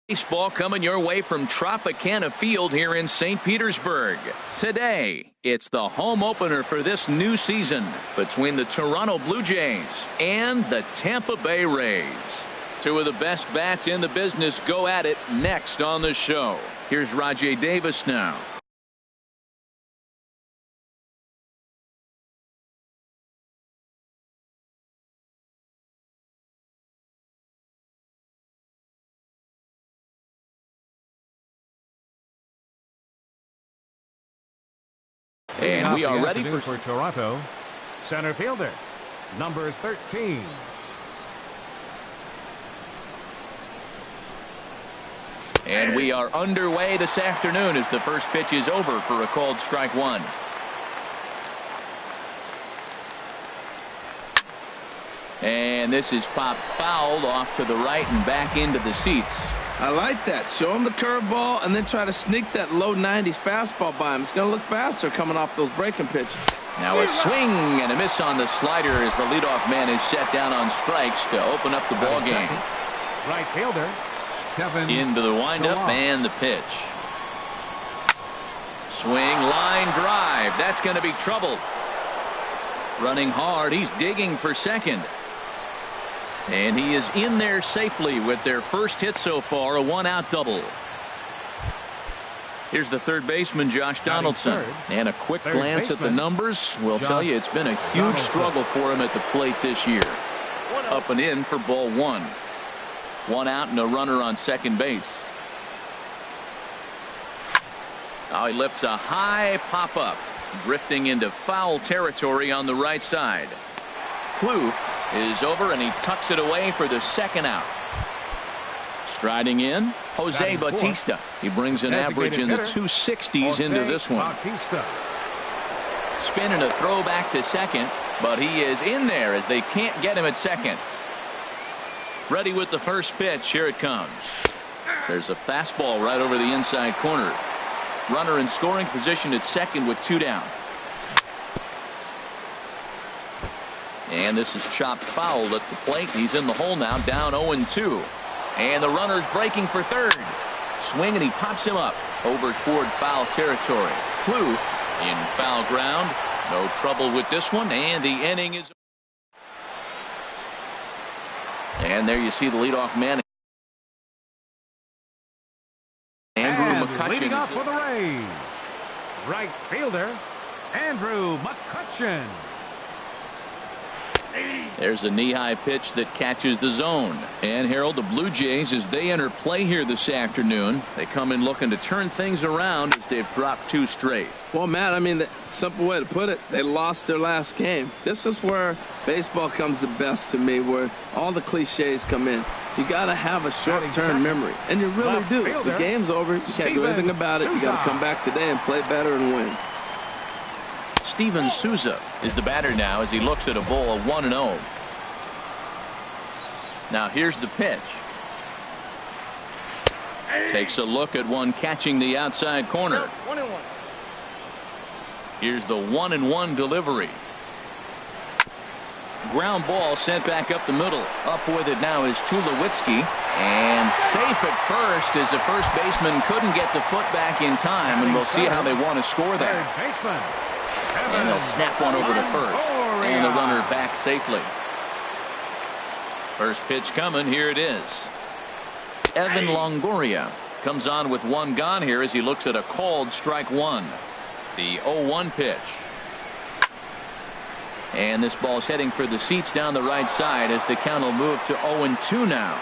Baseball coming your way from Tropicana Field here in St. Petersburg. Today, it's the home opener for this new season between the Toronto Blue Jays and the Tampa Bay Rays. Two of the best bats in the business go at it next on the show. Here's Rajay Davis now. And we are ready for Toronto. Center fielder, number 13. And we are underway this afternoon as the first pitch is over for a called strike one. And this is popped fouled off to the right and back into the seats. I like that. Show him the curveball and then try to sneak that low 90s fastball by him. It's going to look faster coming off those breaking pitches. Now a swing and a miss on the slider as the leadoff man is set down on strikes to open up the ball game. Right fielder, Kevin. Into the windup and the pitch. Swing, line drive. That's going to be trouble. Running hard. He's digging for second. And he is in there safely with their first hit so far, a one-out double. Here's the third baseman, Josh Donaldson. And a quick glance at the numbers will tell you it's been a huge struggle for him at the plate this year. Up and in for ball one. One out and a runner on second base. Now he lifts a high pop-up, drifting into foul territory on the right side. Kloof is over and he tucks it away for the second out. Striding in, Jose Bautista. He brings an average in the 260s into this one. Spinning a throw back to second, but he is in there as they can't get him at second. Ready with the first pitch. Here it comes. There's a fastball right over the inside corner. Runner in scoring position at second with two down. And this is chopped foul at the plate. He's in the hole now, down 0-2. And the runner's breaking for third. Swing and he pops him up over toward foul territory. Kloof in foul ground. No trouble with this one, and the inning is. And there you see the leadoff man. Andrew McCutcheon. Leading off for the Rays, right fielder, Andrew McCutcheon. There's a knee-high pitch that catches the zone. And Harold, the Blue Jays, as they enter play here this afternoon, they come in looking to turn things around as they've dropped two straight. Well, Matt, I mean, the simple way to put it, they lost their last game. This is where baseball comes the best to me, where all the cliches come in. You got to have a short-term memory, and you really do. The game's over. You can't do anything about it. You got to come back today and play better and win. Steven Souza is the batter now as he looks at a ball of 1-0. Now here's the pitch. Takes a look at one catching the outside corner. Here's the 1-1 delivery. Ground ball sent back up the middle. Up with it now is Tulowitzki. And safe at first as the first baseman couldn't get the foot back in time. And we'll see how they want to score that. And they'll snap one over to first. And the runner back safely. First pitch coming. Here it is. Evan Longoria comes on with one gone here as he looks at a called strike one. The 0-1 pitch. And this ball's heading for the seats down the right side as the count will move to 0-2 now.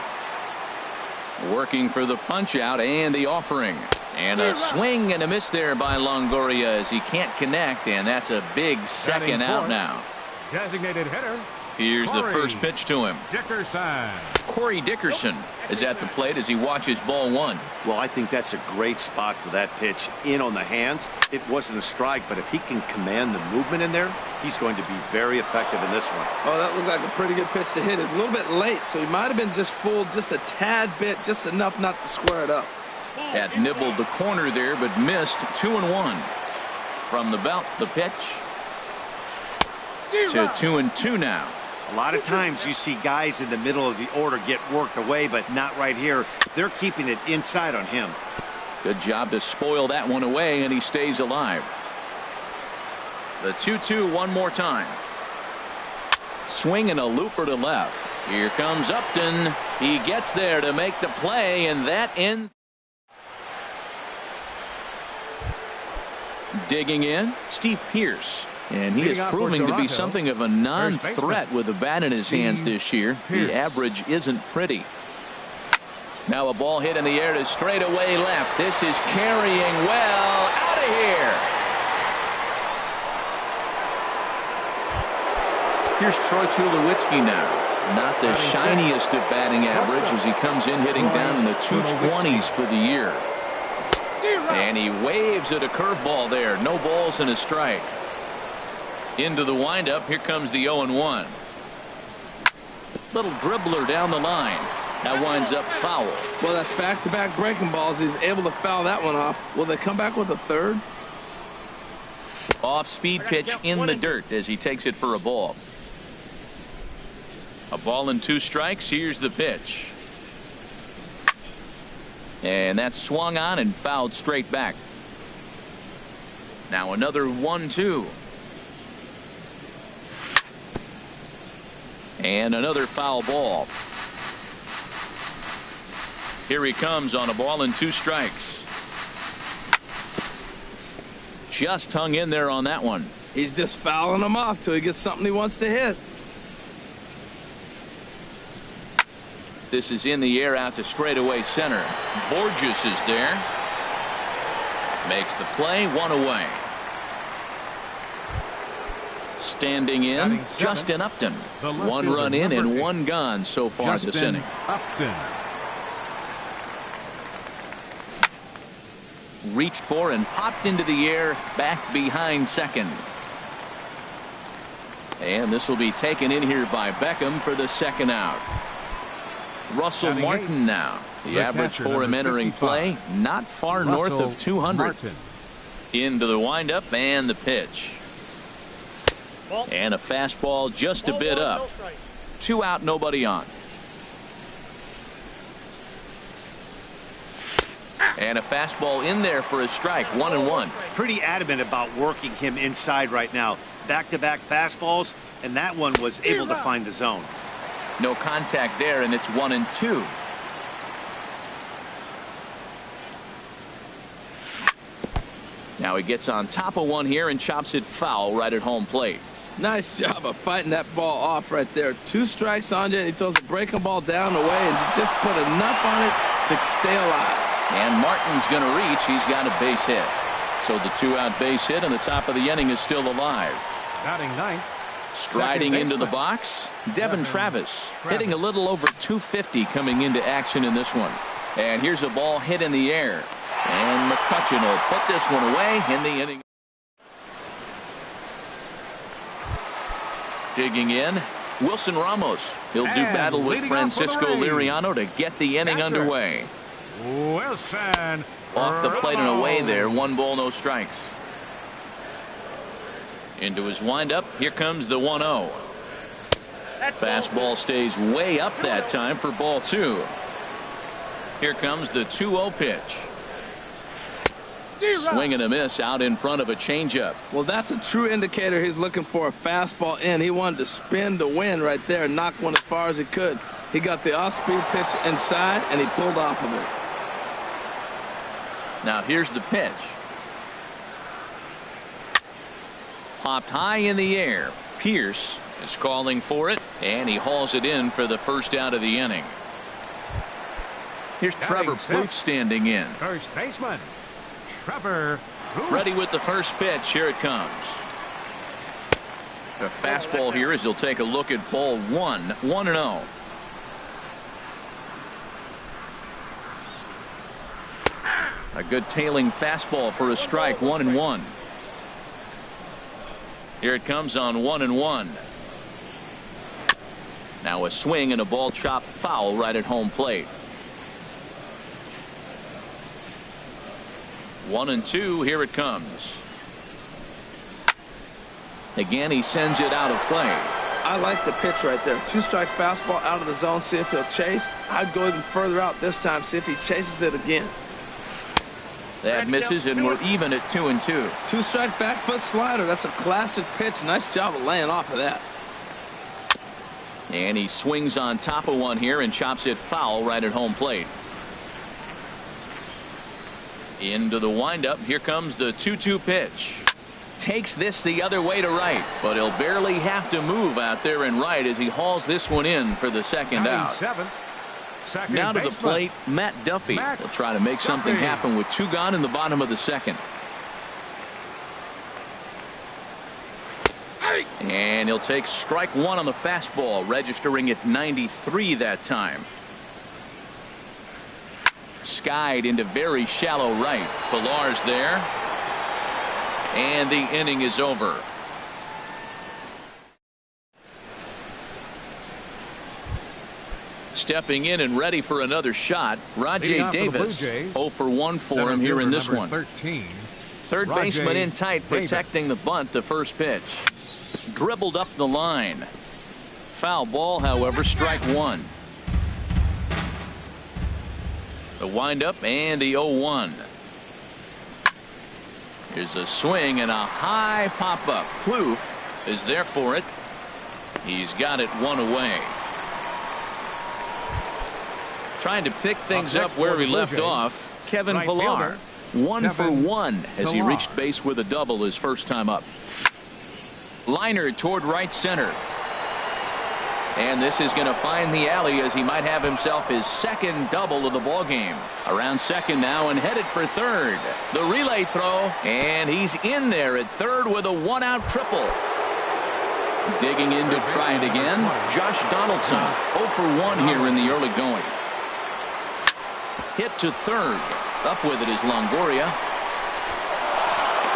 Working for the punch out and the offering. And a swing and a miss there by Longoria as he can't connect, and that's a big second out now. Designated hitter. Here's the first pitch to him. Dickerson. Corey Dickerson is at the plate as he watches ball one. Well, I think that's a great spot for that pitch. In on the hands. It wasn't a strike, but if he can command the movement in there, he's going to be very effective in this one. Oh, that looked like a pretty good pitch to hit it. A little bit late, so he might have been just fooled just a tad bit, just enough not to square it up. That nibbled the corner there, but missed. 2-1. From the belt, the pitch. To 2-2 now. A lot of times you see guys in the middle of the order get worked away, but not right here. They're keeping it inside on him. Good job to spoil that one away, and he stays alive. The 2-2 one more time. Swing and a looper to left. Here comes Upton. He gets there to make the play, and that ends. Digging in, Steve Pearce. And he is proving to be something of a non-threat with the bat in his hands this year. The average isn't pretty. Now a ball hit in the air to straightaway left. This is carrying well out of here. Here's Troy Tulowitzki now. Not the shiniest of batting average as he comes in hitting down in the 220s for the year. And he waves at a curveball there. No balls and a strike. Into the windup. Here comes the 0-1. Little dribbler down the line. That winds up foul. Well, that's back-to-back breaking balls. He's able to foul that one off. Will they come back with a third? Off-speed pitch in the dirt as he takes it for a ball. A ball and 2 strikes. Here's the pitch. And that's swung on and fouled straight back. Now another 1-2. And another foul ball. Here he comes on a ball and 2 strikes. Just hung in there on that one. He's just fouling them off till he gets something he wants to hit. This is in the air out to straightaway center. Borges is there. Makes the play, 1 away. Standing in, Justin Upton. 1 run in and 1 gone so far this inning. Upton. Reached for and popped into the air back behind second. And this will be taken in here by Beckham for the second out. Russell Martin now. The average for him entering play not far north of 200. Into the windup and the pitch. And a fastball just a bit up. 2 out, nobody on. And a fastball in there for a strike. 1-1. Pretty adamant about working him inside right now. Back-to-back fastballs, and that one was able to find the zone. No contact there, and it's 1-2. Now he gets on top of one here and chops it foul right at home plate. Nice job of fighting that ball off right there. 2 strikes on you, and he throws a breaking ball down the way and just put enough on it to stay alive. And Martin's going to reach. He's got a base hit. So the 2-out base hit, and the top of the inning is still alive. Batting ninth. Striding into the box, Devin Travis hitting a little over 250 coming into action in this one. And here's a ball hit in the air. And McCutchen will put this one away in the inning. Digging in, Wilson Ramos. He'll do battle with Francisco Liriano to get the inning underway. Wilson. Off the plate and away there. 1 ball, no strikes. Into his windup. Here comes the 1-0. Fastball stays way up that time for ball 2. Here comes the 2-0 pitch. Swing and a miss out in front of a changeup. Well, that's a true indicator he's looking for a fastball in. He wanted to spin to win right there and knock one as far as he could. He got the off-speed pitch inside, and he pulled off of it. Now here's the pitch. Popped high in the air. Pierce is calling for it, and he hauls it in for the first out of the inning. Here's Trevor Plouffe standing in. First baseman, Trevor Plouffe. Ready with the first pitch. Here it comes. The fastball here as he'll take a look at ball 1. 1-0. A good tailing fastball for a strike. 1-1. Here it comes on 1-1. Now a swing and a ball chopped foul right at home plate. 1-2. Here it comes. Again, he sends it out of play. I like the pitch right there. 2-strike fastball out of the zone, see if he'll chase. I'd go even further out this time, see if he chases it again. That misses, and we're even at 2-2. 2-strike back foot slider. That's a classic pitch. Nice job of laying off of that. And he swings on top of one here and chops it foul right at home plate. Into the windup. Here comes the 2-2 pitch. Takes this the other way to right, but he'll barely have to move out there in right as he hauls this one in for the second out. Now to the plate, Matt Duffy will try to make something happen with 2 gone in the bottom of the second. And he'll take strike 1 on the fastball, registering at 93 that time. Skied into very shallow right. Pilar's there. And the inning is over. Stepping in and ready for another shot, Rajay Davis. 0 for 1 for him here in this one. 13. Third baseman in tight, protecting the bunt, the first pitch. Dribbled up the line. Foul ball, however, strike 1. The windup and the 0-1. Here's a swing and a high pop-up. Plouffe is there for it. He's got it 1 away. Trying to pick things up where he left off, Kevin Pilar. 1 for 1 as he reached base with a double his first time up. Liner toward right center. And this is going to find the alley as he might have himself his second double of the ball game. Around second now and headed for third. The relay throw, and he's in there at third with a 1-out triple. Digging in to try it again, Josh Donaldson. 0 for 1 here in the early going. Hit to third. Up with it is Longoria.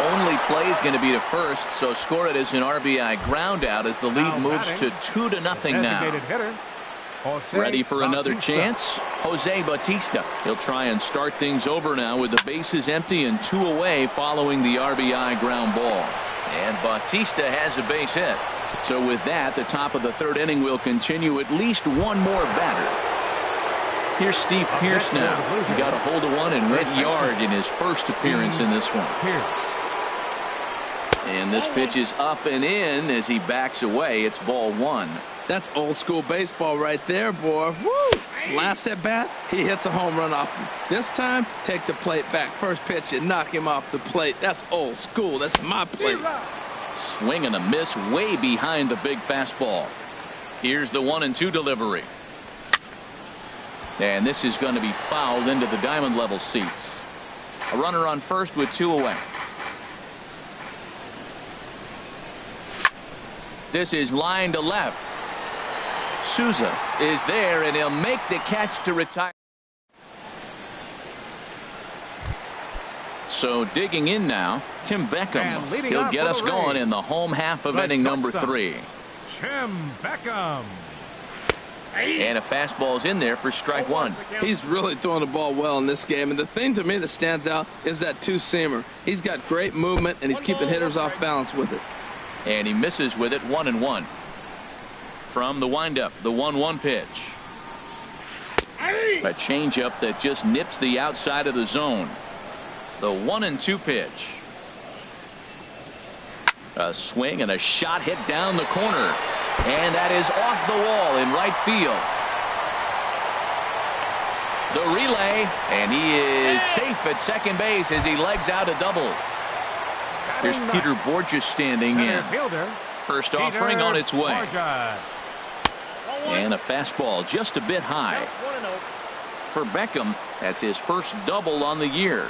Only play is going to be to first, so score it as an RBI ground out as the lead moves to 2-0 now. Ready for another chance? Jose Bautista. He'll try and start things over now with the bases empty and 2 away following the RBI ground ball. And Bautista has a base hit. So with that, the top of the third inning will continue at least one more batter. Here's Steve Pearce now. He got a hold of one and went yard in his first appearance in this one. And this pitch is up and in as he backs away. It's ball 1. That's old school baseball right there, boy. Woo! Last at bat, he hits a home run off him. This time, take the plate back. First pitch, you knock him off the plate. That's old school. That's my plate. Swing and a miss way behind the big fastball. Here's the 1-2 delivery. And this is going to be fouled into the diamond level seats. A runner on first with 2 away. This is line to left. Souza is there, and he'll make the catch to retire. So digging in now, Tim Beckham. He'll get us going in the home half of inning number 3. Tim Beckham. And a fastball's in there for strike 1. He's really throwing the ball well in this game. And the thing to me that stands out is that 2-seamer. He's got great movement, and he's keeping hitters off balance with it. And he misses with it 1-1. From the windup, the 1-1 pitch. A changeup that just nips the outside of the zone. The 1-2 pitch. A swing and a shot hit down the corner. And that is off the wall in right field. The relay, and he is safe at second base as he legs out a double. Here's Peter Borges standing in. First offering on its way. And a fastball just a bit high. For Beckham, that's his first double on the year.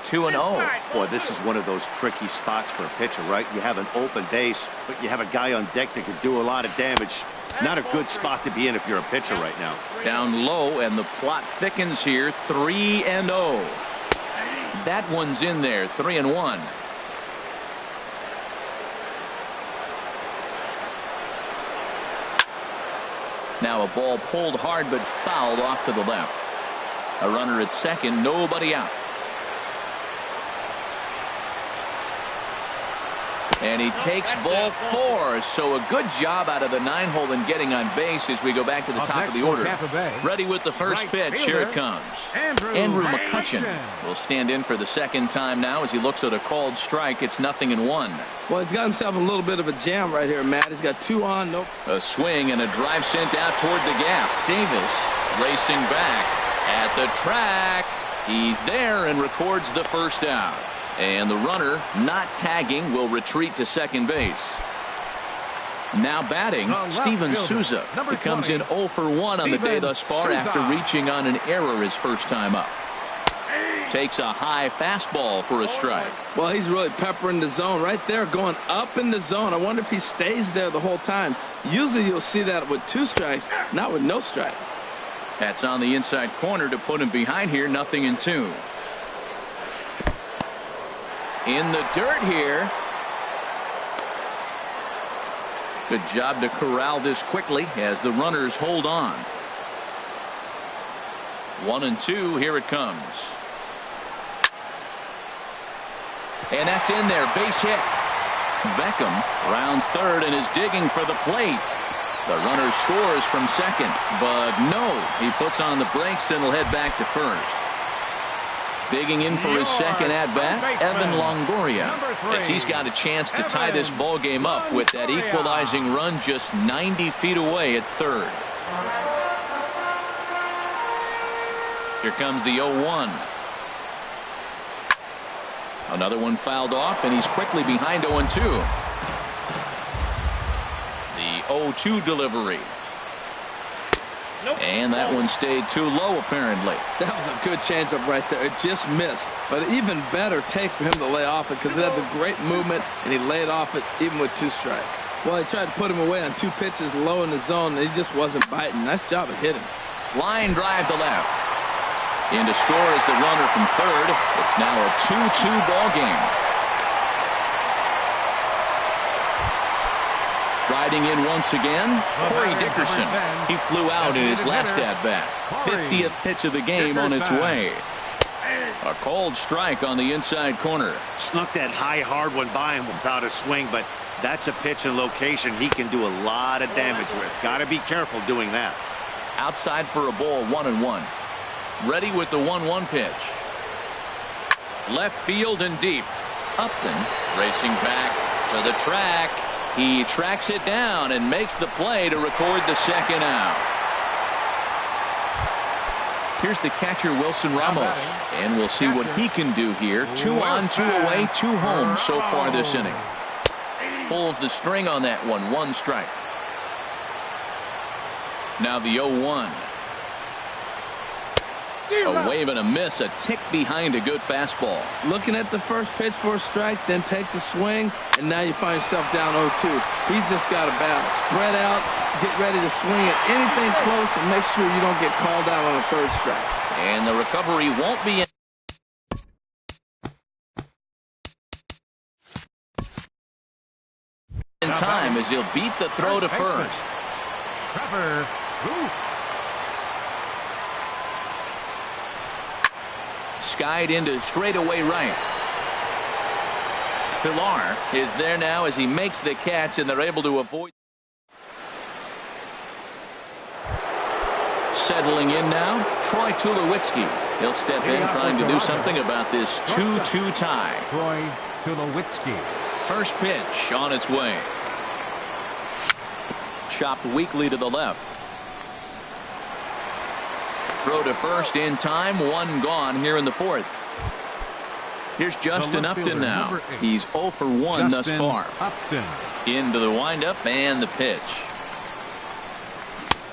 2-0. Boy, this is one of those tricky spots for a pitcher, right? You have an open base, but you have a guy on deck that could do a lot of damage. Not a good spot to be in if you're a pitcher right now. Down low, and the plot thickens here. 3-0. That one's in there. 3-1. Now a ball pulled hard but fouled off to the left. A runner at second, nobody out. And he takes ball 4. So a good job out of the 9-hole in getting on base as we go back to the top of the order. Ready with the first pitch. Here it comes. Andrew McCutcheon will stand in for the second time now as he looks at a called strike. It's 0-1. Well, he's got himself a little bit of a jam right here, Matt. He's got 2 on. Nope. A swing and a drive sent out toward the gap. Davis racing back at the track. He's there and records the first out. And the runner, not tagging, will retreat to second base. Now batting, Steven Souza. He comes in 0 for 1 on the day thus far after reaching on an error his first time up. Takes a high fastball for a strike. Well, he's really peppering the zone right there, going up in the zone. I wonder if he stays there the whole time. Usually you'll see that with 2 strikes, not with no strikes. That's on the inside corner to put him behind here. 0-2. In the dirt here. Good job to corral this quickly as the runners hold on. 1-2. Here it comes. And that's in there. Base hit. Beckham rounds third and is digging for the plate. The runner scores from second, but no, he puts on the brakes and will head back to first. Digging in for his second at-bat, Evan Longoria, as he's got a chance to tie this ball game up with that equalizing run just 90 feet away at third. Here comes the 0-1. Another one fouled off, and he's quickly behind 0-2. The 0-2 delivery. And that one stayed too low, apparently. That was a good changeup right there. It just missed. But even better take for him to lay off it because it had the great movement, and he laid off it even with 2 strikes. Well, he tried to put him away on 2 pitches low in the zone, and he just wasn't biting. Nice job of hitting. Line drive to left. In to score is the runner from third. It's now a 2-2 ball game. Riding in once again, Corey Dickerson. He flew out in his last at-bat. 50th pitch of the game on its way. A called strike on the inside corner. Snuck that high, hard one by him without a swing, but that's a pitch and location he can do a lot of damage with. Got to be careful doing that. Outside for a ball, 1-1. Ready with the 1-1 pitch. Left field and deep. Upton racing back to the track. He tracks it down and makes the play to record the second out. Here's the catcher, Wilson Ramos, and we'll see what he can do here. 2 on, 2 away, 2 home so far this inning. Pulls the string on that one. 1 strike. Now the 0-1. A wave and a miss, a tick behind a good fastball. Looking at the first pitch for a strike, then takes a swing, and now you find yourself down 0-2. He's just got to battle. Spread out, get ready to swing at anything close, and make sure you don't get called out on a 3rd strike. And the recovery won't be in time as he'll beat the throw to first. Trevor Booth. Skied into straightaway right. Pilar is there now as he makes the catch, and they're able to avoid. Settling in now, Troy Tulowitzki. He'll step in trying to do something about this 2-2 tie. Troy Tulowitzki. First pitch on its way. Chopped weakly to the left. Throw to first in time. 1 gone here in the 4th. Here's Justin Upton now. He's 0 for 1 thus far. Upton. Into the windup and the pitch.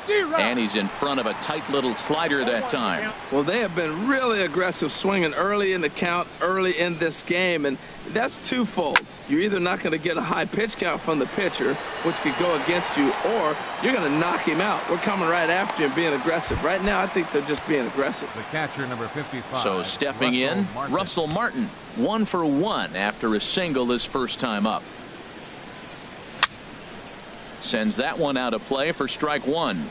And he's in front of a tight little slider that time. Well, they have been really aggressive swinging early in the count, early in this game, and that's twofold. You're either not going to get a high pitch count from the pitcher, which could go against you, or you're going to knock him out. We're coming right after you and being aggressive. Right now, I think they're just being aggressive. The catcher, number 55. So stepping in, Russell Martin. 1 for 1 after a single his first time up. Sends that one out of play for strike 1.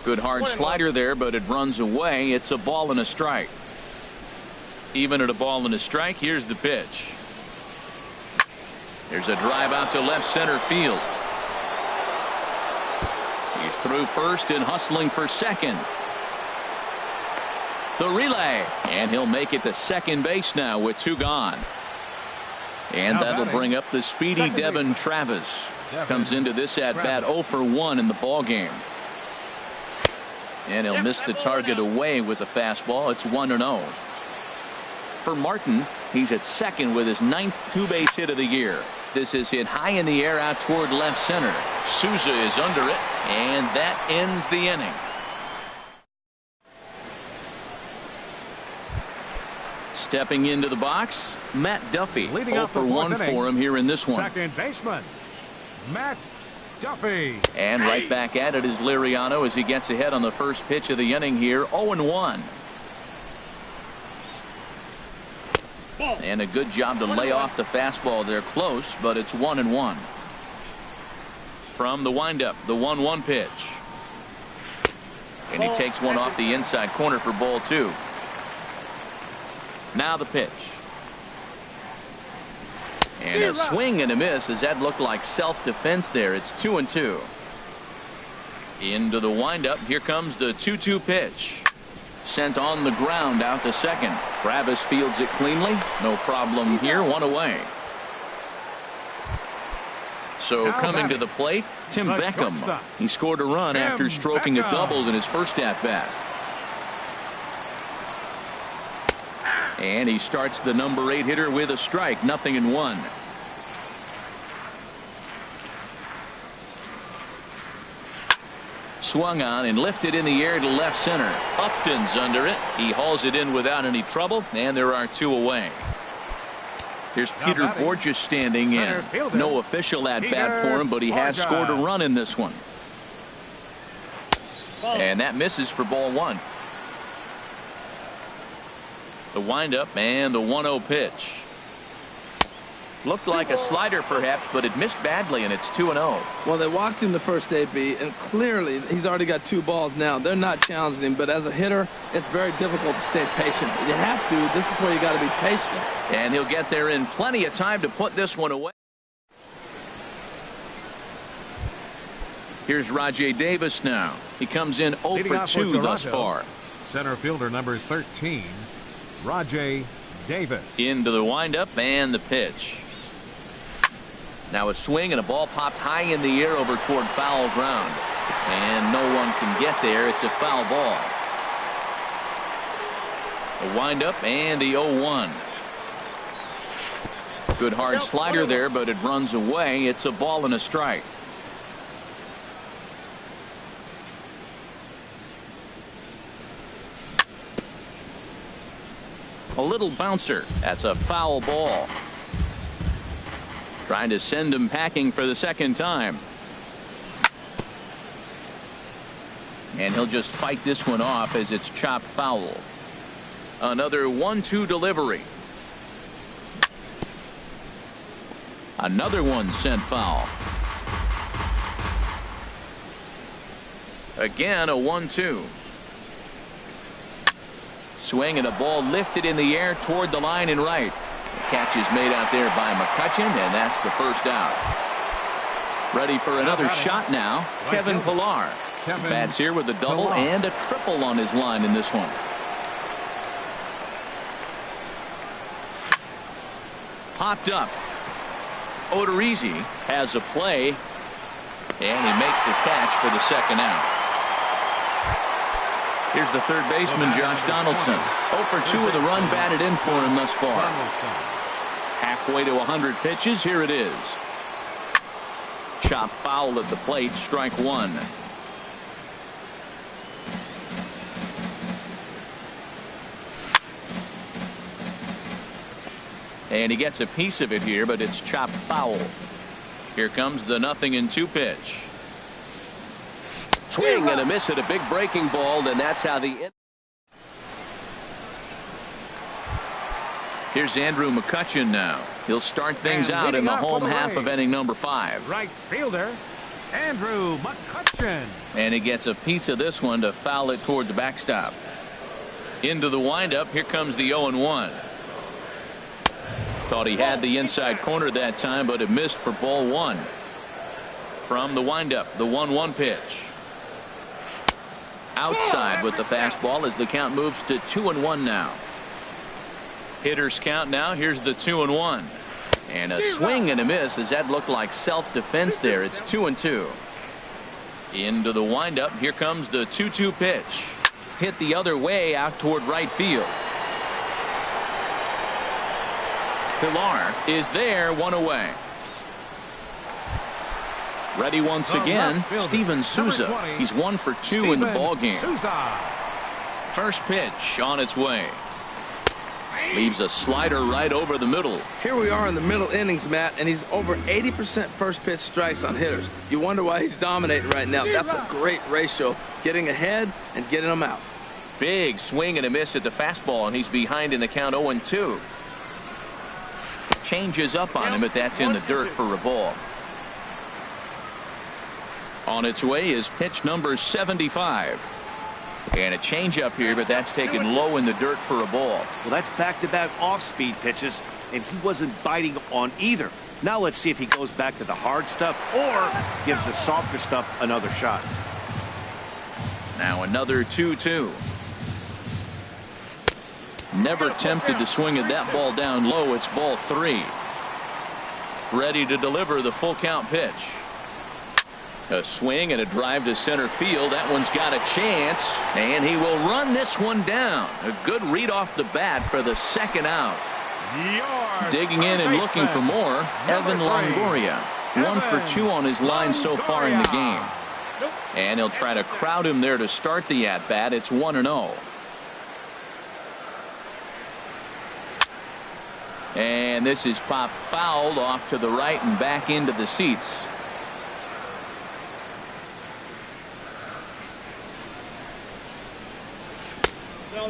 Good hard slider there, but it runs away. It's a ball and a strike. Even at a ball and a strike, here's the pitch. There's a drive out to left center field. He's through first and hustling for second. The relay, and he'll make it to second base now with 2 gone. And that'll bring up the speedy Devin Travis. Comes into this at bat 0 for 1 in the ball game. And he'll miss the target away with the fastball. It's 1-0. For Martin, he's at second with his 9th 2-base hit of the year. This is hit high in the air out toward left center. Souza is under it, and that ends the inning. Stepping into the box, Matt Duffy. Leading 0 off for the 1 inning, for him here in this one. Second baseman, Matt Duffy. And right back at it is Liriano as he gets ahead on the first pitch of the inning here. 0-1. And a good job to lay off the fastball there close, but it's 1-1. From the windup, the 1-1 pitch. And he takes one off the inside corner for ball 2. Now the pitch. And a swing and a miss as that looked like self-defense there. It's 2-2. Into the windup. Here comes the 2-2 pitch. Sent on the ground out to second. Travis fields it cleanly. No problem here. 1 away. So coming to the plate, Tim Beckham. He scored a run after stroking a double in his first at-bat. And he starts the number 8 hitter with a strike. 0-1. Swung on and lifted in the air to left center. Upton's under it. He hauls it in without any trouble, and there are 2 away. Here's Peter Borges standing in. No official at bat for him, but he has scored a run in this one. And that misses for ball 1. The windup and the 1-0 pitch. Looked like a slider perhaps, but it missed badly, and it's 2-0. Well, they walked him the first AB, and clearly he's already got 2 balls now. They're not challenging him, but as a hitter, it's very difficult to stay patient. You have to. This is where you got to be patient. And he'll get there in plenty of time to put this one away. Here's Rajay Davis now. He comes in 0 for 2 thus far. Center fielder number 13, Rajay Davis. Into the windup and the pitch. Now a swing and a ball popped high in the air over toward foul ground. And no one can get there. It's a foul ball. A windup and the 0-1. Good hard slider there, but it runs away. It's a ball and a strike. A little bouncer. That's a foul ball. Trying to send him packing for the second time. And he'll just fight this one off as it's chopped foul. Another 1-2 delivery. Another one sent foul. Again a 1-2. Swing and a ball lifted in the air toward the line and right. The catch is made out there by McCutchen, and that's the first out. Ready for another shot now, Kevin Pillar. Bats here with a double and a triple on his line in this one. Popped up. Odorizzi has a play, and he makes the catch for the second out. Here's the third baseman, Josh Donaldson. 0 for 2 with a run batted in for him thus far. Halfway to 100 pitches. Here it is. Chop foul at the plate. Strike 1. And he gets a piece of it here, but it's chopped foul. Here comes the 0-2 pitch. Swing and a miss at a big breaking ball, and that's how the. Here's Andrew McCutchen now. He'll start things out in the home half of inning number 5. Right fielder, Andrew McCutchen. And he gets a piece of this one to foul it toward the backstop. Into the windup. Here comes the 0-1. Thought he had the inside corner that time, but it missed for ball one. From the windup, the 1-1 pitch. Outside with the fastball as the count moves to 2-1 now. Hitters count now. Here's the 2-1. And a swing and a miss as that looked like self-defense there. It's 2-2. Into the windup. Here comes the 2-2 pitch. Hit the other way out toward right field. Pilar is there, one away. Ready once again, Steven Souza. He's 1 for 2 in the ballgame. First pitch on its way. Leaves a slider right over the middle. Here we are in the middle innings, Matt, and he's over 80% first pitch strikes on hitters. You wonder why he's dominating right now. That's a great ratio, getting ahead and getting them out. Big swing and a miss at the fastball, and he's behind in the count 0-2. Changes up on him, but that's in the dirt for a ball. On its way is pitch number 75. And a changeup here, but that's taken low in the dirt for a ball. Well, that's back-to-back off-speed pitches, and he wasn't biting on either. Now let's see if he goes back to the hard stuff or gives the softer stuff another shot. Now another 2-2. Never tempted to swing at that ball down low. It's ball 3. Ready to deliver the full count pitch. A swing and a drive to center field. That one's got a chance, and he will run this one down. A good read off the bat for the second out. Digging in and looking for more, Evan Longoria. 1 for 2 on his line so far in the game. And he'll try to crowd him there to start the at-bat. It's 1-0. And this is popped fouled off to the right and back into the seats.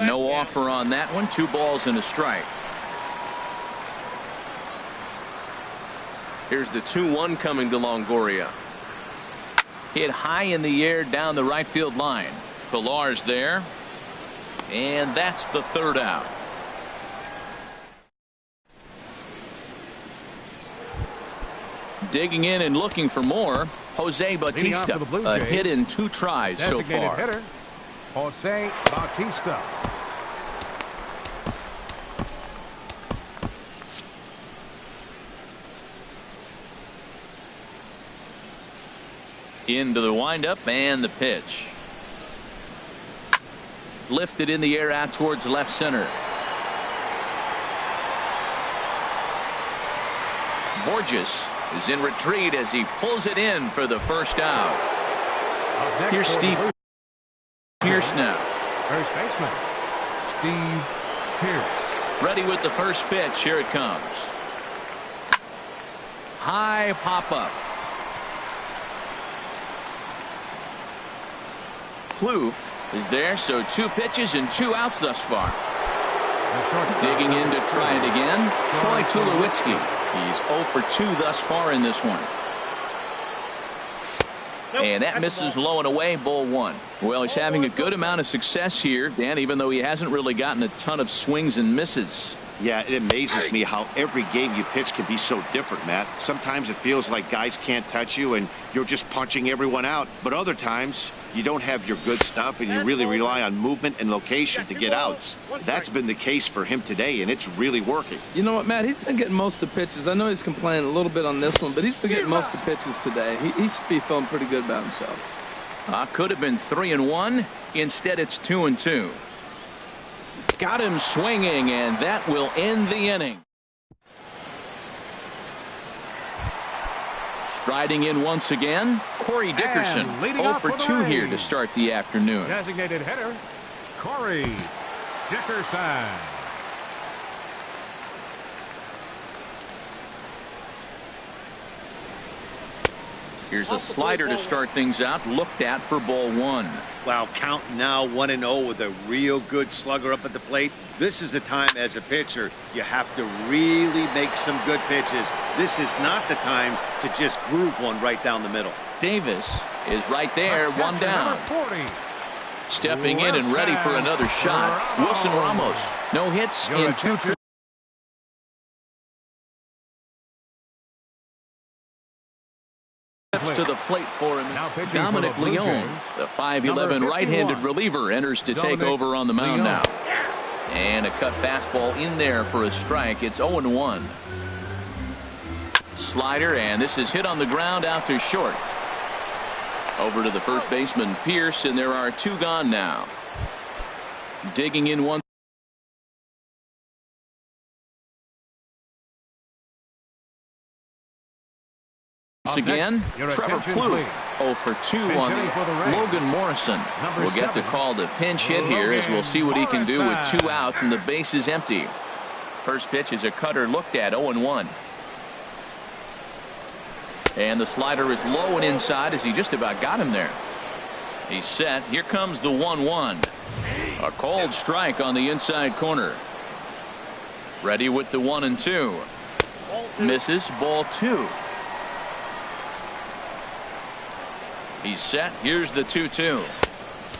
No offer on that one. 2 balls and a strike. Here's the 2-1 coming to Longoria. Hit high in the air down the right field line. Pilar's there. And that's the third out. Digging in and looking for more, Jose Bautista. A hit in 2 tries so far. Hitter, Jose Bautista. Into the windup and the pitch. Lifted in the air out towards left center. Borges is in retreat as he pulls it in for the first out. Here's Steve Pierce now. First baseman, Steve Pierce. Ready with the first pitch. Here it comes. High pop up. Kloof is there, so 2 pitches and 2 outs thus far. Digging in to try it again, Troy Tulowitzki. He's 0 for 2 thus far in this one. And that misses low and away, ball 1. Well, he's having a good amount of success here, Dan, even though he hasn't really gotten a ton of swings and misses. Yeah, it amazes me how every game you pitch can be so different, Matt. Sometimes it feels like guys can't touch you and you're just punching everyone out. But other times you don't have your good stuff and you really rely on movement and location to get outs. That's been the case for him today, and it's really working. You know what, Matt? He's been getting most of the pitches. I know he's complaining a little bit on this one, but he's been getting most of the pitches today. He should be feeling pretty good about himself. Could have been 3-1. Instead, it's 2-2. Got him swinging, and that will end the inning. Striding in once again, Corey Dickerson. 0 for 2 here to start the afternoon. Designated hitter, Corey Dickerson. Here's a slider to start things out, looked at for ball 1. Wow, count now 1-0 with a real good slugger up at the plate. This is the time as a pitcher you have to really make some good pitches. This is not the time to just groove one right down the middle. Davis is right there, 1 down. Stepping in and ready for another shot. Wilson Ramos. No hits in 2 plate for him. Now pitching Dominic for the Blue Leone, Jays, the 5'11 number right-handed 51. reliever, enters to take Dominic over on the mound Leone. now. And a cut fastball in there for a strike. It's 0-1. Slider, and this is hit on the ground out to short. Over to the first baseman, Pierce, and there are 2 gone now. Digging in one. Again, Trevor Plouffe 0 for 2 on the Logan Morrison will get the call to pinch hit here, as we'll see what he can do with 2 out and the base is empty. First pitch is a cutter looked at, 0-1. And the slider is low and inside as he just about got him there. He's set. Here comes the 1-1. A cold strike on the inside corner. Ready with the 1-2. Misses, ball 2. He's set. Here's the 2-2.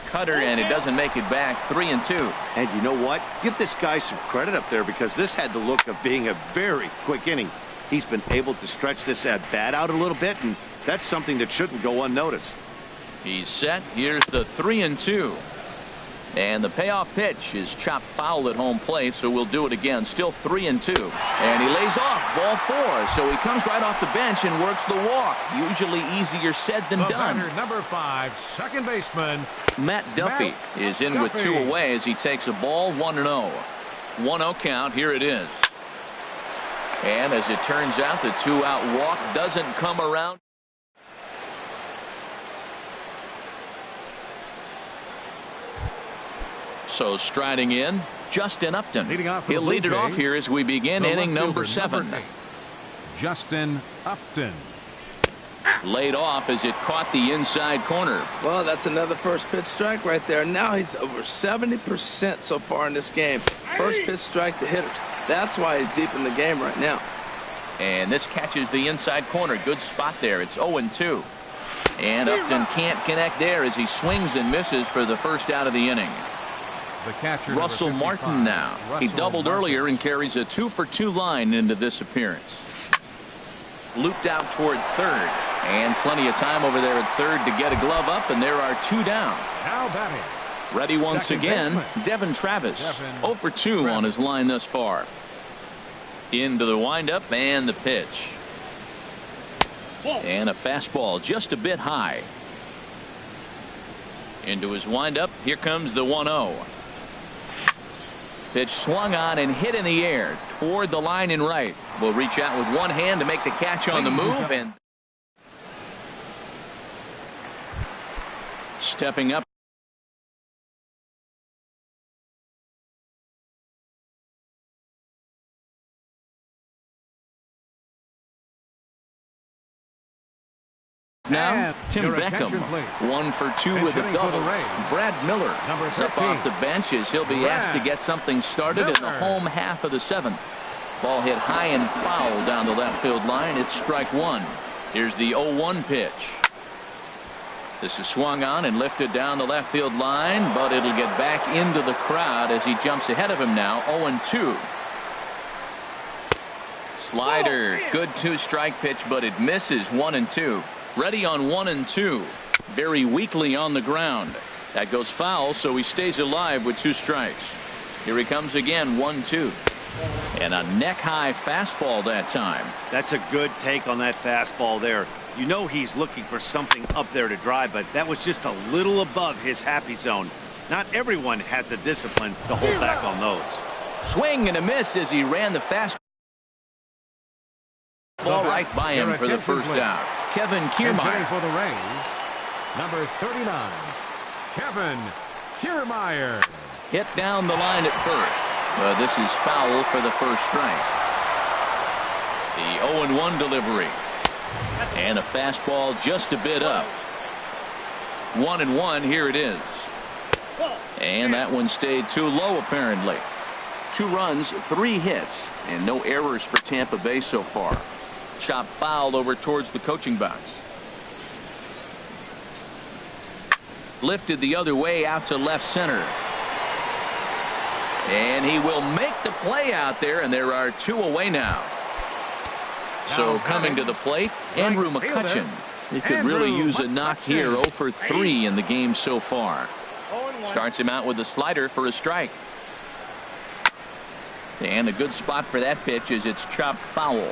Cutter, and it doesn't make it back. 3-2. And you know what? Give this guy some credit up there, because this had the look of being a very quick inning. He's been able to stretch this at bat out a little bit, and that's something that shouldn't go unnoticed. He's set. Here's the 3-2. And the payoff pitch is chopped foul at home plate, so we'll do it again. Still 3-2. And he lays off ball 4. So he comes right off the bench and works the walk. Usually easier said than done. Batter, number 5, second baseman Matt Duffy is in with 2 away as he takes a ball. 1-0. 1-0 count. Here it is. And as it turns out, the 2-out walk doesn't come around. So striding in, Justin Upton. He'll lead it off here as we begin inning number 7. Justin Upton. Laid off as it caught the inside corner. Well, that's another first pitch strike right there. Now he's over 70% so far in this game. First pitch strike to hitters. That's why he's deep in the game right now. And this catches the inside corner. Good spot there. It's 0-2. And Upton can't connect there as he swings and misses for the first out of the inning. The catcher, Russell Martin now. He doubled earlier and carries a 2-for-2 line into this appearance. Looped out toward third. And plenty of time over there at third to get a glove up, and there are 2 down. Now batting. Ready once Second again, baseman. Devin Travis. 0 for 2 on his line thus far. Into the windup and the pitch. And a fastball just a bit high. Into his windup. Here comes the 1-0. Pitch swung on and hit in the air toward the line and right. Will reach out with one hand to make the catch on the move, and stepping up. Now, Tim Beckham, 1 for 2 with a double. Brad Miller is up off the bench as he'll be asked to get something started in the home half of the 7th. Ball hit high and foul down the left field line. It's strike 1. Here's the 0-1 pitch. This is swung on and lifted down the left field line, but it'll get back into the crowd as he jumps ahead of him now. 0-2. Slider, good 2-strike pitch, but it misses. 1-2. Ready on 1-2. Very weakly on the ground. That goes foul, so he stays alive with 2 strikes. Here he comes again. 1-2. And a neck-high fastball that time. That's a good take on that fastball there. You know he's looking for something up there to drive, but that was just a little above his happy zone. Not everyone has the discipline to hold back on those. Swing and a miss as he ran the fastball right by him for the first down. Kevin Kiermaier. For the Rays, number 39, Kevin Kiermaier. Hit down the line at first. This is foul for the first strike. The 0-1 delivery. And a fastball just a bit up. 1-1. Here it is. And that one stayed too low apparently. 2 runs, 3 hits, and no errors for Tampa Bay so far. Chop fouled over towards the coaching box. Lifted the other way out to left center. And he will make the play out there, and there are 2 away now. So coming to the plate, Andrew McCutchen. He could really use a knock here. 0 for 3 in the game so far. Starts him out with a slider for a strike. And a good spot for that pitch is it's chopped foul.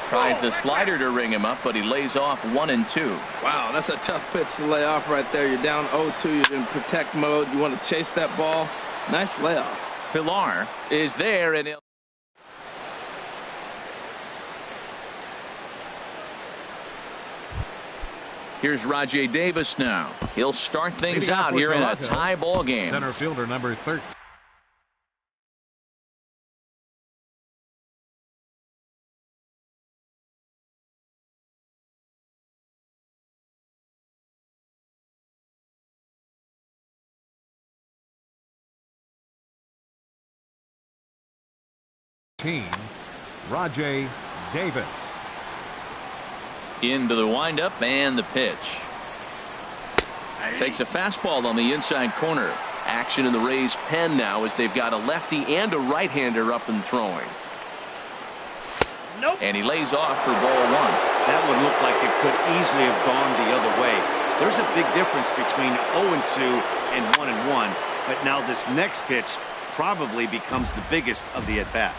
Tries the slider to ring him up, but he lays off 1 and 2. Wow, that's a tough pitch to lay off right there. You're down 0-2. You're in protect mode. You want to chase that ball. Nice layoff. Pilar is there, and here's Rajay Davis now. He'll start things out here in a tie ball game. Center fielder number 13. Rajay Davis. Into the windup and the pitch. Takes a fastball on the inside corner. Action in the Rays' pen now as they've got a lefty and a right-hander up and throwing. Nope. And he lays off for ball 1. That would look like it could easily have gone the other way. There's a big difference between 0-2 and 1-1, but now this next pitch probably becomes the biggest of the at-bat.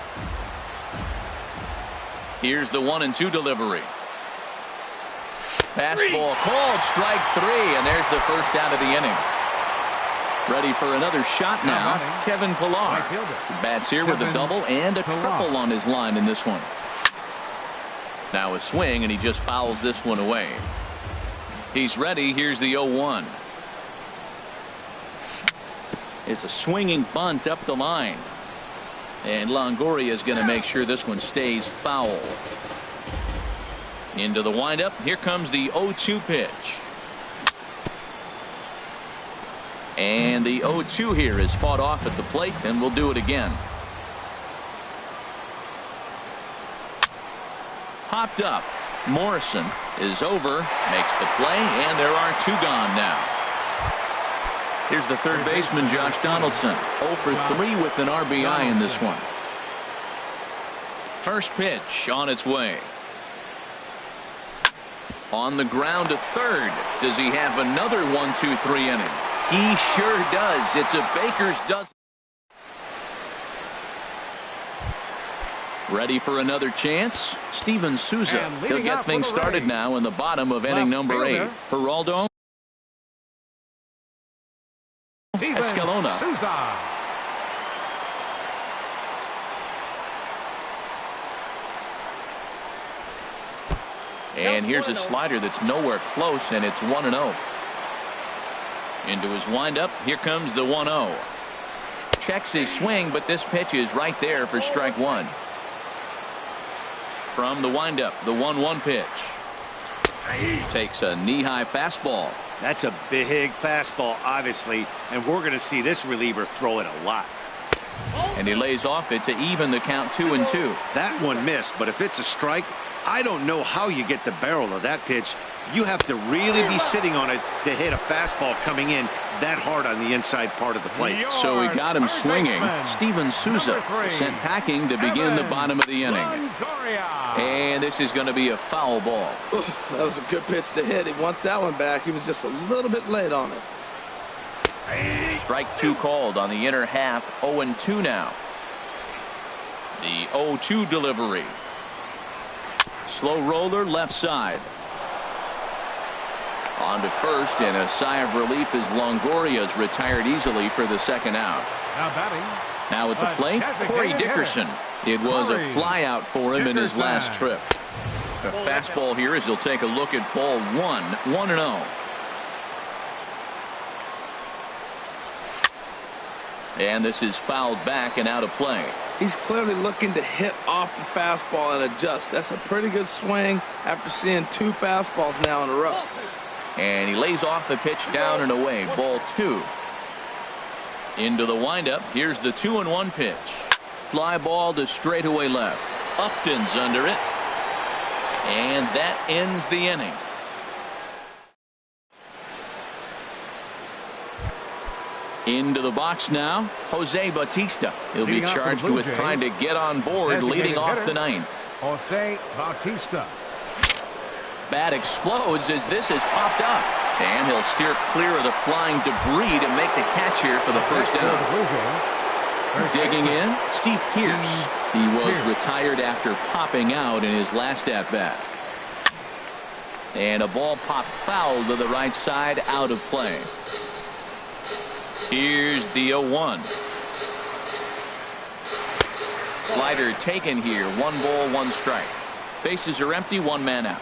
Here's the 1-2 delivery. Fastball called, strike 3, and there's the first out of the inning. Ready for another shot now, Kevin Pilar. Bats here with a double and a triple on his line in this one. Now a swing, and he just fouls this one away. He's ready. Here's the 0-1. It's a swinging bunt up the line. And Longoria is going to make sure this one stays foul. Into the windup. Here comes the 0-2 pitch. And the 0-2 here is fought off at the plate, and we'll do it again. Popped up. Morrison is over, makes the play, and there are 2 gone now. Here's the third baseman, Josh Donaldson. 0 for 3 with an RBI in this one. First pitch on its way. On the ground to third. Does he have another 1-2-3 inning? He sure does. It's a Baker's dozen. Ready for another chance? Steven Souza. He'll get things started now in the bottom of inning number 8. Geraldo. Escalona. And here's a slider that's nowhere close, and it's 1-0. Into his windup. Here comes the 1-0. Checks his swing, but this pitch is right there for strike 1. From the windup, the 1-1 pitch. Takes a knee-high fastball. That's a big fastball, obviously, and we're going to see this reliever throw it a lot. And he lays off it to even the count 2-2. That one missed, but if it's a strike, I don't know how you get the barrel of that pitch. You have to really be sitting on it to hit a fastball coming in that hard on the inside part of the plate. So we got him swinging. Steven Souza sent packing to begin the bottom of the inning. And this is going to be a foul ball. Ooh, that was a good pitch to hit. He wants that one back. He was just a little bit late on it. Strike 2 called on the inner half. 0-2 now. The 0-2 delivery. Slow roller left side. On to first, and a sigh of relief as Longoria's retired easily for the second out. Now at the plate, Corey Dickerson. It was a fly out for him in his last trip. A fastball here as he'll take a look at ball 1, 1-0. And this is fouled back and out of play. He's clearly looking to hit off the fastball and adjust. That's a pretty good swing after seeing 2 fastballs now in a row. And he lays off the pitch down and away. Ball 2. Into the windup. Here's the 2-1 pitch. Fly ball to straightaway left. Upton's under it. And that ends the inning. Into the box now, Jose Bautista. He'll be charged with trying to get on board leading off the 9th. Jose Bautista. Bat explodes as this is popped up. And he'll steer clear of the flying debris to make the catch here for the first down. Digging in, Steve Pierce. He was retired after popping out in his last at-bat. And a ball popped foul to the right side, out of play. Here's the 0-1. Slider taken here. 1 ball, 1 strike. Bases are empty, 1 man out.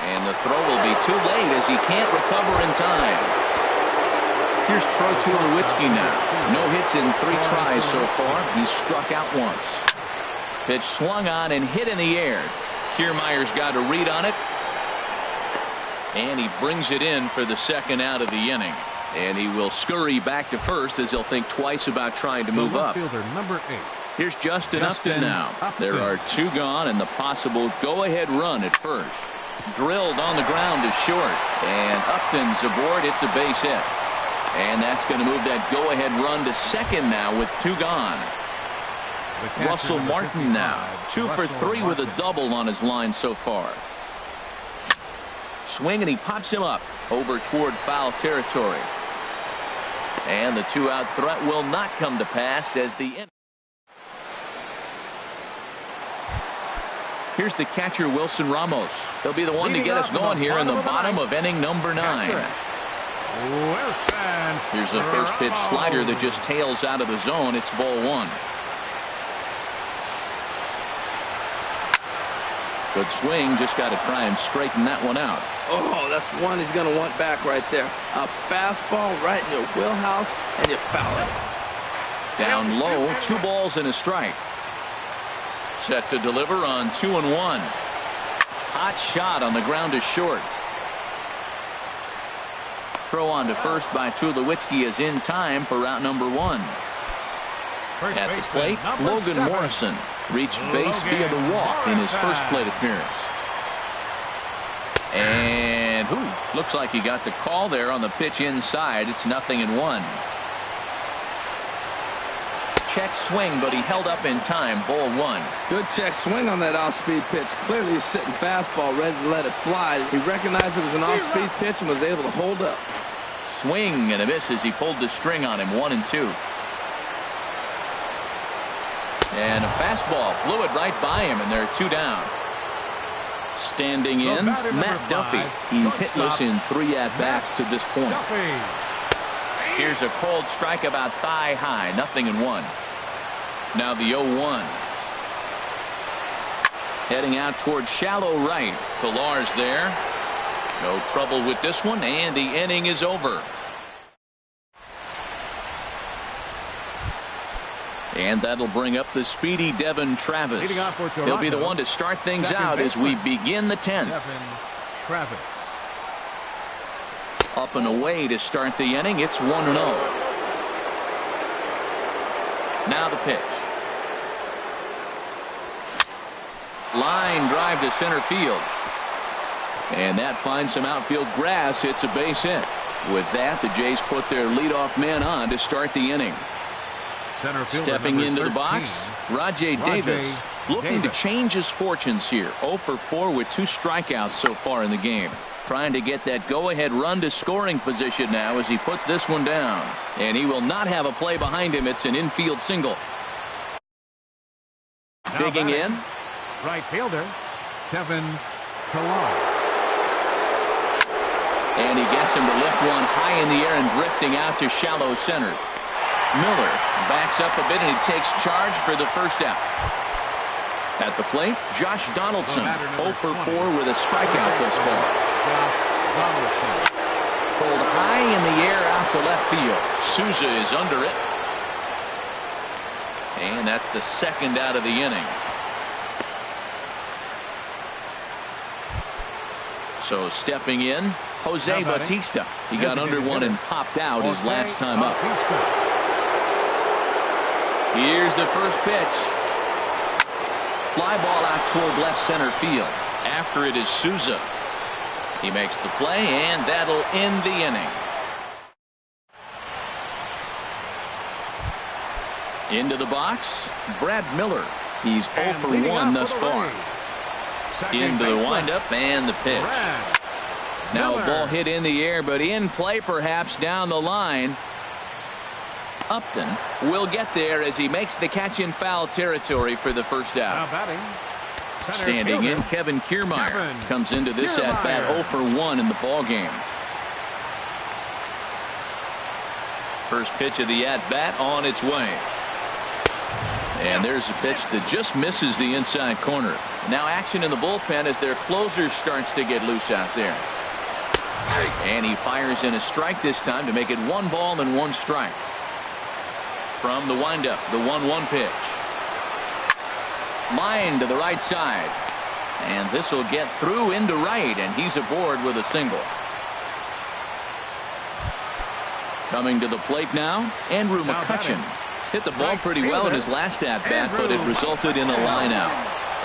And the throw will be too late as he can't recover in time. Here's Troy Tulowitzki now. No hits in 3 tries so far. He's struck out once. Pitch swung on and hit in the air. Kiermaier's got a read on it. And he brings it in for the 2nd out of the inning. And he will scurry back to first as he'll think twice about trying to move up. Number 8. Here's Justin Upton now. There are 2 gone and the possible go-ahead run at first. Drilled on the ground is short. And Upton's aboard. It's a base hit. And that's going to move that go-ahead run to 2nd now with 2 gone. Russell Martin now. 2 for 3 with a double on his line so far. Swing and he pops him up over toward foul territory. And the 2-out threat will not come to pass as the inning. Here's the catcher, Wilson Ramos. He'll be the one to get us going here in the bottom of inning number 9. Here's a first pitch slider that just tails out of the zone. It's ball 1. Good swing. Just got to try and straighten that one out. Oh, that's one he's going to want back right there. A fastball right in your wheelhouse, and you foul it. Down low, 2 balls and a strike. Set to deliver on 2-1. Hot shot on the ground is short. Throw on to first by Tulowitzki is in time for route number 1. At the plate, Logan Morrison reached base via the walk in his first plate appearance. And looks like he got the call there on the pitch inside. It's 0-1. Check swing, but he held up in time. Ball 1. Good check swing on that off-speed pitch. Clearly he's sitting fastball ready to let it fly. He recognized it was an off-speed pitch and was able to hold up. Swing and a miss as he pulled the string on him. 1-2. And a fastball flew it right by him, and they're 2 down. Standing in, Matt Duffy. He's hitless in 3 at-bats to this point. Here's a cold strike about thigh high. 0-1. Now the 0-1. Heading out toward shallow right. Pilar's there. No trouble with this one, and the inning is over. And that'll bring up the speedy Devin Travis. He'll be the one to start things out as we begin the 10th. Up and away to start the inning. It's 1-0. Now the pitch. Line drive to center field. And that finds some outfield grass. It's a base hit. With that, the Jays put their leadoff man on to start the inning. Stepping into the box, Rajay Davis looking to change his fortunes here. 0 for 4 with 2 strikeouts so far in the game. Trying to get that go-ahead run to scoring position now as he puts this one down. And he will not have a play behind him. It's an infield single. Digging in. Right fielder, Kevin Pillar. And he gets him to lift one high in the air and drifting out to shallow center. Miller backs up a bit and he takes charge for the first out. At the plate, Josh Donaldson, 0 for 4 with a strikeout thus far. Pulled high in the air out to left field. Souza is under it. And that's the 2nd out of the inning. So stepping in, Jose Bautista. He got under one and popped out his last time up. Here's the first pitch. Fly ball out toward left center field. After it is Souza. He makes the play, and that'll end the inning. Into the box, Brad Miller. He's 0 for 1 thus far. Into the windup and the pitch. Now a ball hit in the air, but in play perhaps down the line. Upton will get there as he makes the catch in foul territory for the first out. Standing in, Kevin Kiermaier comes into this at bat 0 for 1 in the ball game. First pitch of the at bat on its way. And there's a pitch that just misses the inside corner. Now action in the bullpen as their closer starts to get loose out there. And he fires in a strike this time to make it 1 ball and 1 strike. From the windup, the 1-1 pitch. Line to the right side. And this will get through into right, and he's aboard with a single. Coming to the plate now, Andrew McCutcheon. Hit the ball pretty well in his last at-bat, but it resulted in a line out.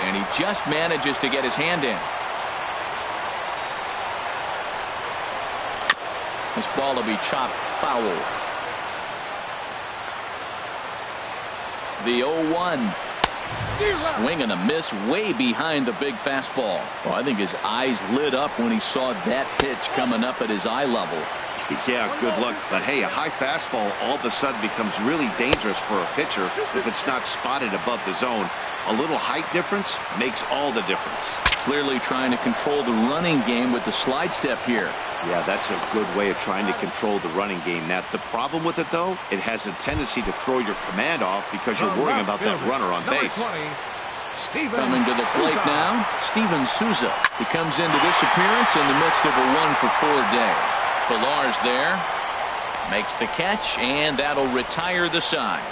And he just manages to get his hand in. This ball will be chopped foul. The 0-1. Swing and a miss way behind the big fastball. Well, I think his eyes lit up when he saw that pitch coming up at his eye level. Yeah, good luck. But hey, a high fastball all of a sudden becomes really dangerous for a pitcher if it's not spotted above the zone. A little height difference makes all the difference. Clearly trying to control the running game with the slide step here. Yeah, that's a good way of trying to control the running game. Now, the problem with it, though, it has a tendency to throw your command off because you're worrying about that runner on base. Coming to the plate now, Steven Souza. He comes into this appearance in the midst of a 1 for 4 day. Pillar's there, makes the catch, and that'll retire the side.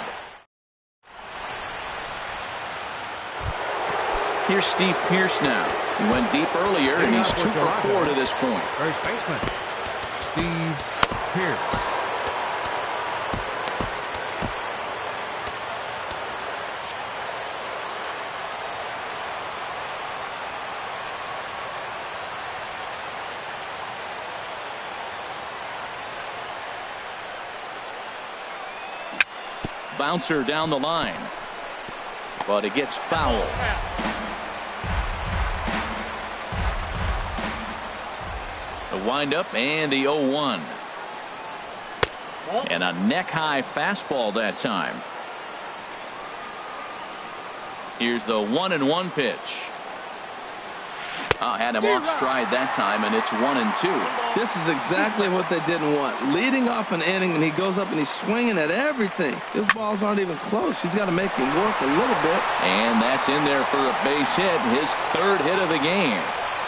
Here's Steve Pearce now. He went deep earlier, and he's 2 for 4 to this point. First baseman, Steve Pearce. Bouncer down the line, but it gets foul. The windup and the 0-1. And a neck-high fastball that time. Here's the 1-1 pitch. Had him off stride that time, and it's 1-2. This is exactly what they didn't want. Leading off an inning, and he goes up and he's swinging at everything. His balls aren't even close. He's got to make him work a little bit. And that's in there for a base hit, his 3rd hit of the game.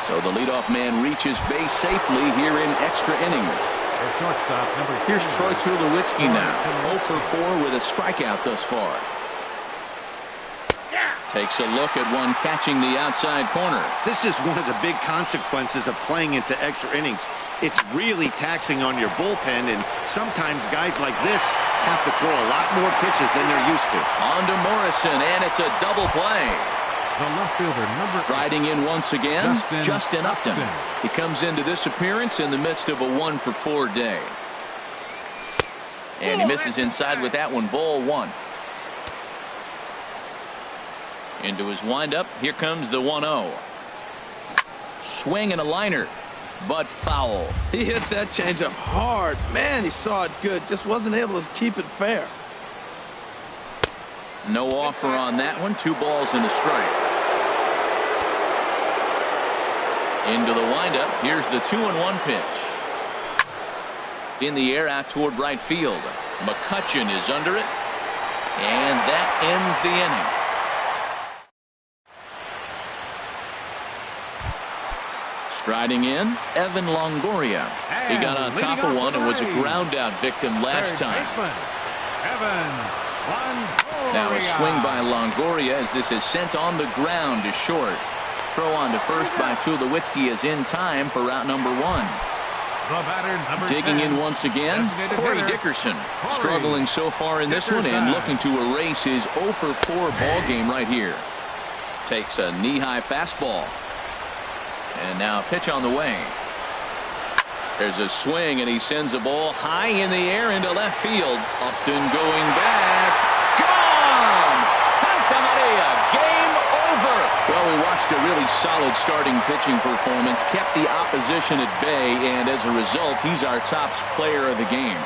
So the leadoff man reaches base safely here in extra innings. Here's Troy Tulowitzki now, 0 for 4 with a strikeout thus far. Takes a look at one catching the outside corner. This is one of the big consequences of playing into extra innings. It's really taxing on your bullpen, and sometimes guys like this have to throw a lot more pitches than they're used to. On to Morrison, and it's a double play. The left fielder, number 8. Riding in once again, Justin Upton. He comes into this appearance in the midst of a 1 for 4 day. And he misses inside with that one, ball 1. Into his windup, here comes the 1-0. Swing and a liner, but foul. He hit that changeup hard. Man, he saw it good. Just wasn't able to keep it fair. No offer on that one. 2 balls and a strike. Into the windup. Here's the 2-1 pitch. In the air out toward right field. McCutcheon is under it. And that ends the inning. Striding in, Evan Longoria. He got on top of one and was a ground out victim last time. Now a swing by Longoria as this is sent on the ground to short. Throw on to first by Tulowitzki is in time for route number 1. Digging in once again, Corey Dickerson. Struggling so far in this one and looking to erase his 0 for 4 ball game right here. Takes a knee-high fastball. And now a pitch on the way. There's a swing, and he sends a ball high in the air into left field. Upton going back. Gone! Game over. Well, we watched a really solid starting pitching performance, kept the opposition at bay, and as a result, he's our top player of the game.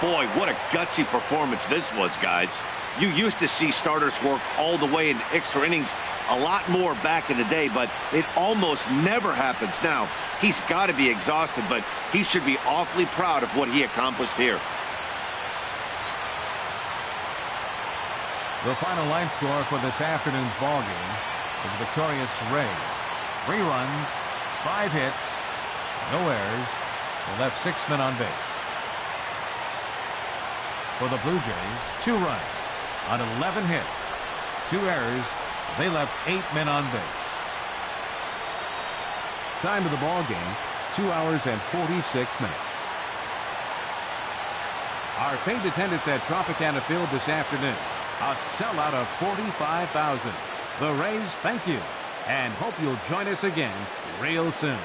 Boy, what a gutsy performance this was, guys. You used to see starters work all the way in extra innings a lot more back in the day, but it almost never happens now. He's got to be exhausted, but he should be awfully proud of what he accomplished here. The final line score for this afternoon's ball game is the victorious Rays. 3 runs, 5 hits, no errors. They left 6 men on base. For the Blue Jays, 2 runs on 11 hits, 2 errors. They left 8 men on base. Time of the ball game, 2 hours and 46 minutes. Our faint attendance at Tropicana Field this afternoon, a sellout of 45,000. The Rays thank you and hope you'll join us again real soon.